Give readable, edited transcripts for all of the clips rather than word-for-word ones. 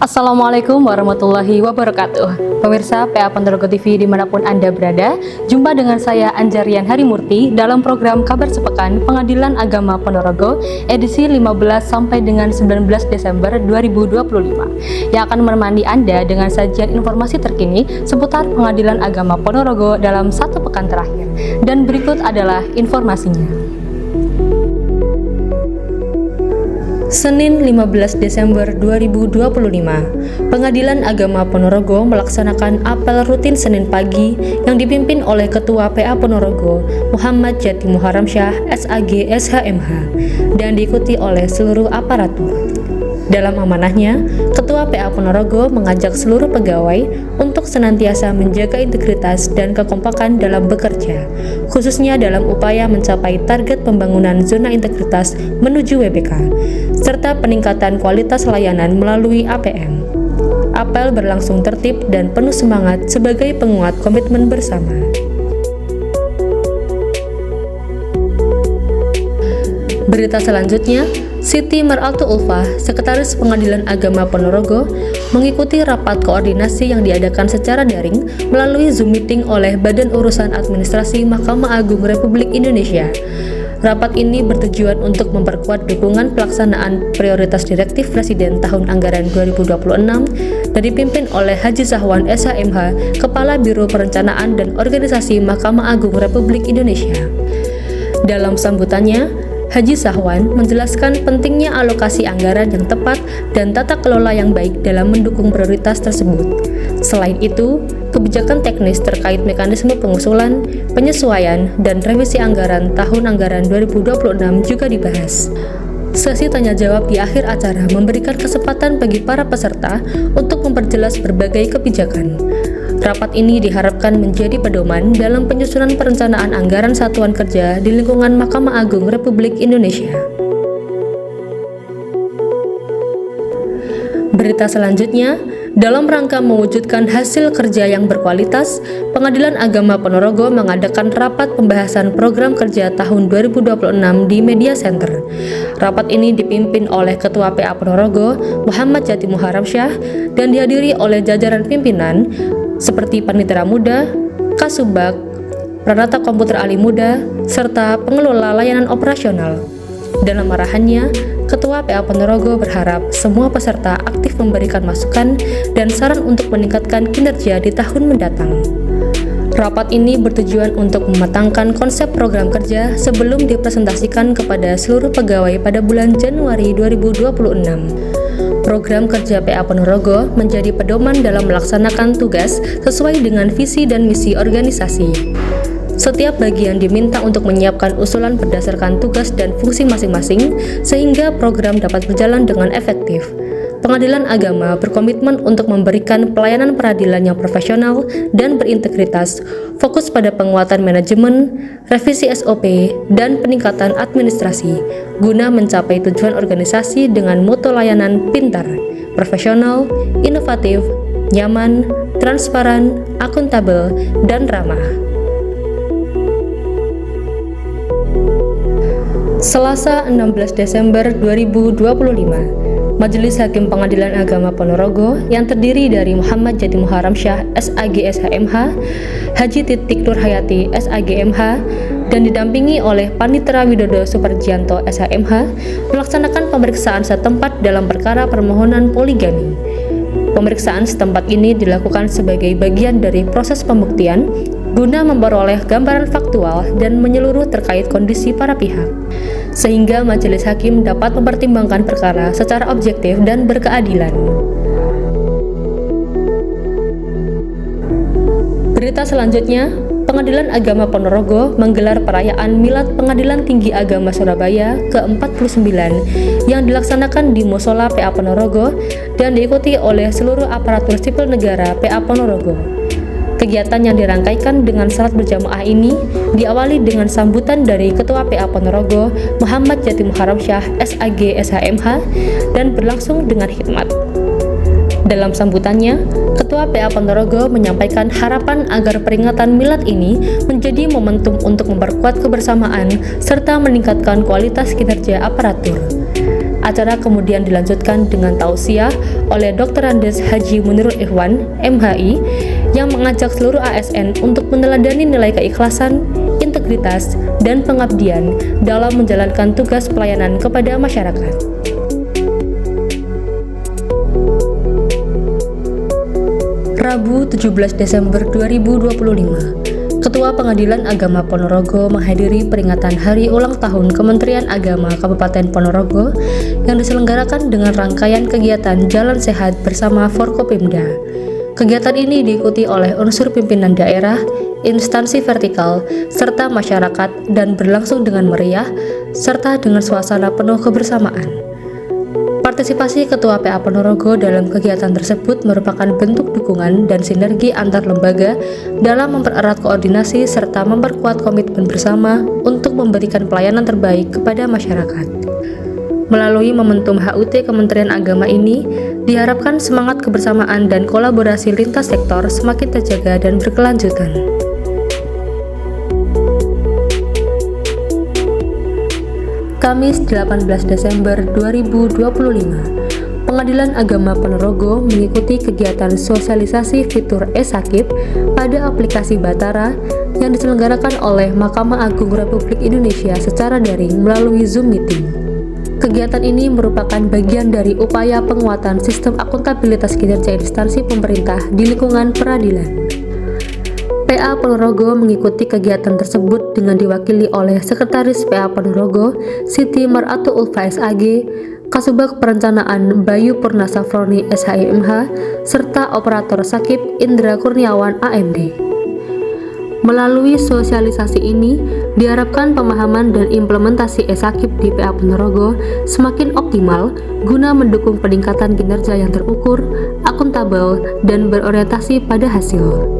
Assalamualaikum warahmatullahi wabarakatuh. Pemirsa PA Ponorogo TV dimanapun Anda berada, jumpa dengan saya Anjarian Harimurti dalam program Kabar Sepekan Pengadilan Agama Ponorogo edisi 15 sampai dengan 19 Desember 2025 yang akan menemani Anda dengan sajian informasi terkini seputar Pengadilan Agama Ponorogo dalam satu pekan terakhir. Dan berikut adalah informasinya. Senin 15 Desember 2025, Pengadilan Agama Ponorogo melaksanakan apel rutin Senin pagi yang dipimpin oleh Ketua PA Ponorogo Muhammad Jati Muharamsyah SAG SHMH dan diikuti oleh seluruh aparatur. Dalam amanahnya, Ketua PA Ponorogo mengajak seluruh pegawai untuk senantiasa menjaga integritas dan kekompakan dalam bekerja, khususnya dalam upaya mencapai target pembangunan zona integritas menuju WBK, serta peningkatan kualitas layanan melalui APM. Apel berlangsung tertib dan penuh semangat sebagai penguat komitmen bersama. Berita selanjutnya, Siti Mar'atu Ulfah, Sekretaris Pengadilan Agama Ponorogo, mengikuti rapat koordinasi yang diadakan secara daring melalui Zoom meeting oleh Badan Urusan Administrasi Mahkamah Agung Republik Indonesia. Rapat ini bertujuan untuk memperkuat dukungan pelaksanaan prioritas direktif Presiden tahun anggaran 2026 dan dipimpin oleh Haji Sahwan SHMH, Kepala Biro Perencanaan dan Organisasi Mahkamah Agung Republik Indonesia. Dalam sambutannya, Haji Sahwan menjelaskan pentingnya alokasi anggaran yang tepat dan tata kelola yang baik dalam mendukung prioritas tersebut. Selain itu, kebijakan teknis terkait mekanisme pengusulan, penyesuaian, dan revisi anggaran tahun anggaran 2026 juga dibahas. Sesi tanya jawab di akhir acara memberikan kesempatan bagi para peserta untuk memperjelas berbagai kebijakan. Rapat ini diharapkan menjadi pedoman dalam penyusunan perencanaan anggaran satuan kerja di lingkungan Mahkamah Agung Republik Indonesia. Berita selanjutnya, dalam rangka mewujudkan hasil kerja yang berkualitas, Pengadilan Agama Ponorogo mengadakan rapat pembahasan program kerja tahun 2026 di Media Center. Rapat ini dipimpin oleh Ketua PA Ponorogo Muhammad Jati Muharamsyah dan dihadiri oleh jajaran pimpinan seperti Panitera Muda, Kasubag, Pranata Komputer Ali Muda, serta pengelola layanan operasional. Dalam arahannya, Ketua PA Ponorogo berharap semua peserta aktif memberikan masukan dan saran untuk meningkatkan kinerja di tahun mendatang. Rapat ini bertujuan untuk mematangkan konsep program kerja sebelum dipresentasikan kepada seluruh pegawai pada bulan Januari 2026. Program kerja PA Ponorogo menjadi pedoman dalam melaksanakan tugas sesuai dengan visi dan misi organisasi. Setiap bagian diminta untuk menyiapkan usulan berdasarkan tugas dan fungsi masing-masing sehingga program dapat berjalan dengan efektif. Pengadilan Agama berkomitmen untuk memberikan pelayanan peradilan yang profesional dan berintegritas, fokus pada penguatan manajemen, revisi SOP, dan peningkatan administrasi, guna mencapai tujuan organisasi dengan mutu layanan pintar, profesional, inovatif, nyaman, transparan, akuntabel, dan ramah. Selasa 16 Desember 2025, Majelis Hakim Pengadilan Agama Ponorogo yang terdiri dari Muhammad Jati Muharamsyah SAG SHMH, Haji Titik Nurhayati SAG MH, dan didampingi oleh Panitera Widodo Suparjianto SHMH melaksanakan pemeriksaan setempat dalam perkara permohonan poligami. Pemeriksaan setempat ini dilakukan sebagai bagian dari proses pembuktian guna memperoleh gambaran faktual dan menyeluruh terkait kondisi para pihak, sehingga majelis hakim dapat mempertimbangkan perkara secara objektif dan berkeadilan. Berita selanjutnya, Pengadilan Agama Ponorogo menggelar perayaan Milad Pengadilan Tinggi Agama Surabaya ke-49 yang dilaksanakan di Musola PA Ponorogo dan diikuti oleh seluruh aparatur sipil negara PA Ponorogo. Kegiatan yang dirangkaikan dengan salat berjamaah ini diawali dengan sambutan dari Ketua PA Ponorogo Muhammad Jati Muharamsyah SAG SHMH dan berlangsung dengan khidmat. Dalam sambutannya, Ketua PA Ponorogo menyampaikan harapan agar peringatan Milad ini menjadi momentum untuk memperkuat kebersamaan serta meningkatkan kualitas kinerja aparatur. Acara kemudian dilanjutkan dengan tausiah oleh Dr. Andes Haji Munirul Ikhwan, MHI, yang mengajak seluruh ASN untuk meneladani nilai keikhlasan, integritas, dan pengabdian dalam menjalankan tugas pelayanan kepada masyarakat. Rabu 17 Desember 2025, Ketua Pengadilan Agama Ponorogo menghadiri peringatan Hari Ulang Tahun Kementerian Agama Kabupaten Ponorogo yang diselenggarakan dengan rangkaian kegiatan Jalan Sehat bersama Forkopimda. Kegiatan ini diikuti oleh unsur pimpinan daerah, instansi vertikal, serta masyarakat dan berlangsung dengan meriah, serta dengan suasana penuh kebersamaan. Partisipasi Ketua PA Ponorogo dalam kegiatan tersebut merupakan bentuk dukungan dan sinergi antar lembaga dalam mempererat koordinasi serta memperkuat komitmen bersama untuk memberikan pelayanan terbaik kepada masyarakat. Melalui momentum HUT Kementerian Agama ini, diharapkan semangat kebersamaan dan kolaborasi lintas sektor semakin terjaga dan berkelanjutan. Kamis 18 Desember 2025, Pengadilan Agama Ponorogo mengikuti kegiatan sosialisasi fitur e-Sakib pada aplikasi Batara yang diselenggarakan oleh Mahkamah Agung Republik Indonesia secara daring melalui Zoom Meeting. Kegiatan ini merupakan bagian dari upaya penguatan sistem akuntabilitas kinerja instansi pemerintah di lingkungan peradilan. PA Ponorogo mengikuti kegiatan tersebut dengan diwakili oleh Sekretaris PA Ponorogo, Siti Mar'atu Ulfa SAG, Kasubag Perencanaan Bayu Purna Safroni SHIMH, serta Operator Sakib Indra Kurniawan AMD. Melalui sosialisasi ini, diharapkan pemahaman dan implementasi e-Sakib di PA Ponorogo semakin optimal guna mendukung peningkatan kinerja yang terukur, akuntabel, dan berorientasi pada hasil.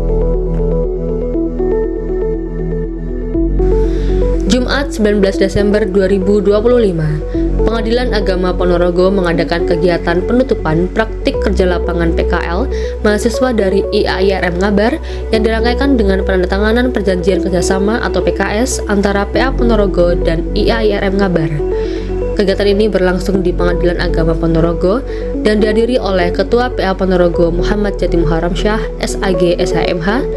Jumat 19 Desember 2025, Pengadilan Agama Ponorogo mengadakan kegiatan penutupan praktik kerja lapangan PKL mahasiswa dari IAIRM Ngabar yang dirangkaikan dengan penandatanganan perjanjian kerjasama atau PKS antara PA Ponorogo dan IAIRM Ngabar. Kegiatan ini berlangsung di Pengadilan Agama Ponorogo dan dihadiri oleh Ketua PA Ponorogo Muhammad Jati Muharram Syah, SAG SHMH,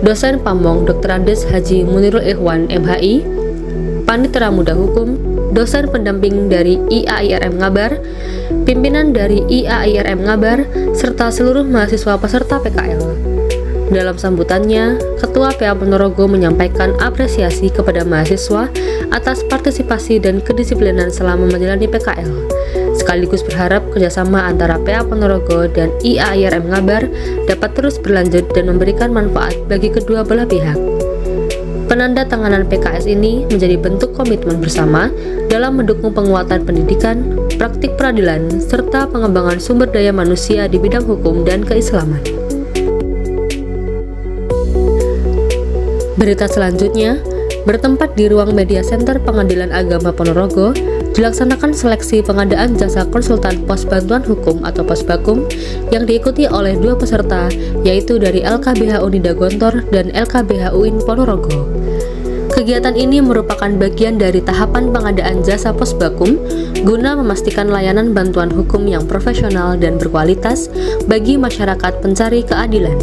dosen Pamong Dr. Andes Haji Munirul Ikhwan MHI, Panitera Muda Hukum, dosen pendamping dari IAIRM Ngabar, pimpinan dari IAIRM Ngabar, serta seluruh mahasiswa peserta PKL. Dalam sambutannya, Ketua PA Ponorogo menyampaikan apresiasi kepada mahasiswa atas partisipasi dan kedisiplinan selama menjalani PKL, sekaligus berharap kerjasama antara PA Ponorogo dan IAIRM Ngabar dapat terus berlanjut dan memberikan manfaat bagi kedua belah pihak. Penandatanganan PKS ini menjadi bentuk komitmen bersama dalam mendukung penguatan pendidikan, praktik peradilan, serta pengembangan sumber daya manusia di bidang hukum dan keislaman. Berita selanjutnya, bertempat di ruang media center Pengadilan Agama Ponorogo, dilaksanakan seleksi pengadaan jasa konsultan pos bantuan hukum atau Posbakum yang diikuti oleh dua peserta, yaitu dari LKBH Unida Gontor dan LKBH UIN Ponorogo. Kegiatan ini merupakan bagian dari tahapan pengadaan jasa Posbakum guna memastikan layanan bantuan hukum yang profesional dan berkualitas bagi masyarakat pencari keadilan.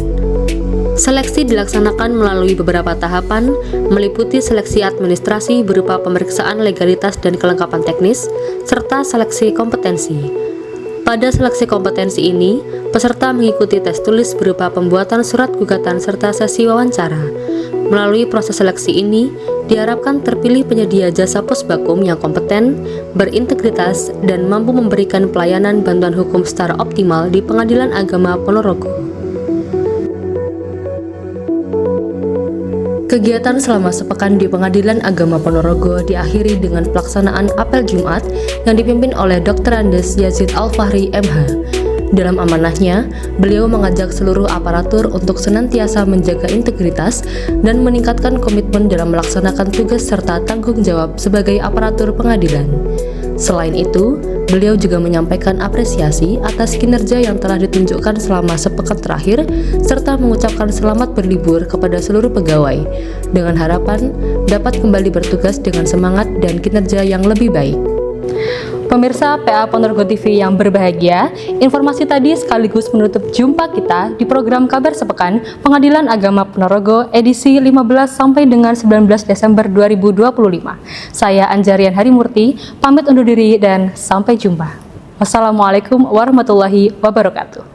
Seleksi dilaksanakan melalui beberapa tahapan, meliputi seleksi administrasi berupa pemeriksaan legalitas dan kelengkapan teknis, serta seleksi kompetensi. Pada seleksi kompetensi ini, peserta mengikuti tes tulis berupa pembuatan surat gugatan serta sesi wawancara. Melalui proses seleksi ini, diharapkan terpilih penyedia jasa Posbakum yang kompeten, berintegritas, dan mampu memberikan pelayanan bantuan hukum secara optimal di Pengadilan Agama Ponorogo. Kegiatan selama sepekan di Pengadilan Agama Ponorogo diakhiri dengan pelaksanaan apel Jumat yang dipimpin oleh Dr. Andes Yazid Al-Fahri MH. Dalam amanahnya, beliau mengajak seluruh aparatur untuk senantiasa menjaga integritas dan meningkatkan komitmen dalam melaksanakan tugas serta tanggung jawab sebagai aparatur pengadilan. Selain itu, beliau juga menyampaikan apresiasi atas kinerja yang telah ditunjukkan selama sepekan terakhir, serta mengucapkan selamat berlibur kepada seluruh pegawai, dengan harapan dapat kembali bertugas dengan semangat dan kinerja yang lebih baik. Pemirsa PA Ponorogo TV yang berbahagia, informasi tadi sekaligus menutup jumpa kita di program Kabar Sepekan Pengadilan Agama Ponorogo edisi 15 sampai dengan 19 Desember 2025. Saya Anjarian Harimurti, pamit undur diri dan sampai jumpa. Wassalamualaikum warahmatullahi wabarakatuh.